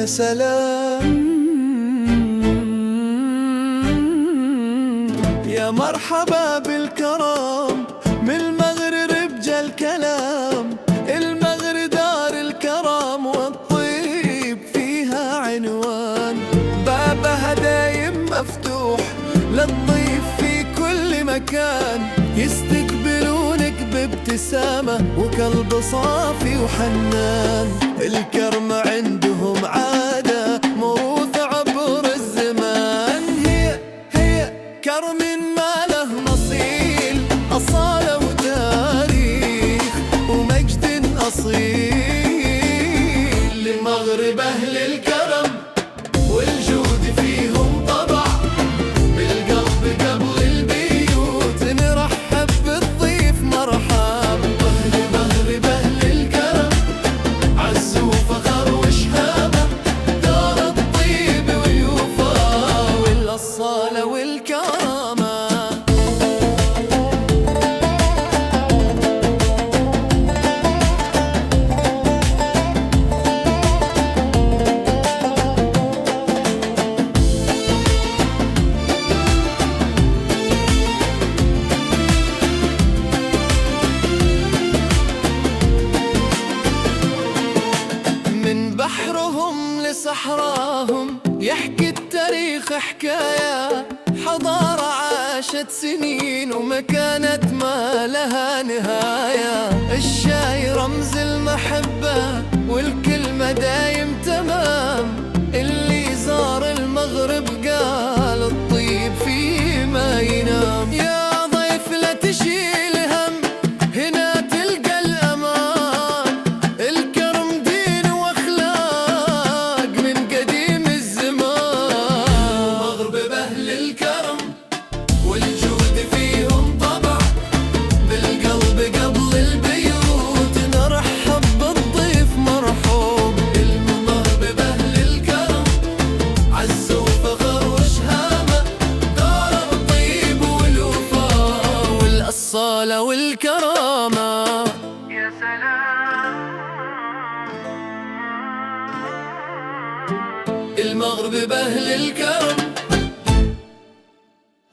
سلام، يا مرحبا بالكرم من المغرب جا الكلام. المغرب دار الكرم والطيب فيها عنوان، بابها دايم مفتوح للضيف في كل مكان. يستقبلونك بابتسامة وقلب صافي وحنان. الكرم عندهم عادة موروث عبر الزمان، هي كرم ما له مثيل، أصالة وتاريخ ومجد أصيل. المغرب أهل الكرم والجود فيهم طبع، بالقلب قبل البيوت نرحب بالضيف مرحب. المغرب أهل الكرم عز وفخر وشهامة، دار الطيب والوفاء والأصالة والكرامة. من بحرهم لصحراهم يحكي التاريخ حكاية، حضارة عاشت سنين ومكانت ما لها نهاية. الشاي رمز المحبة والكلمة دايم تمام، اللي زار المغرب قال الطيب فيه ما ينام. يا ضيف لا تشيل هم، هنا تلقى الأمان. الكرم دين واخلاق من قديم الزمان. المغرب بأهل الكرم والجود فيهم طبع، بالقلب قبل البيوت نرحب بالضيف مرحوب. المغرب بأهل الكرم عز وفخر وشهامة، دار الطيب والوفاء والأصالة والكرامة. يا سلام. المغرب بأهل الكرم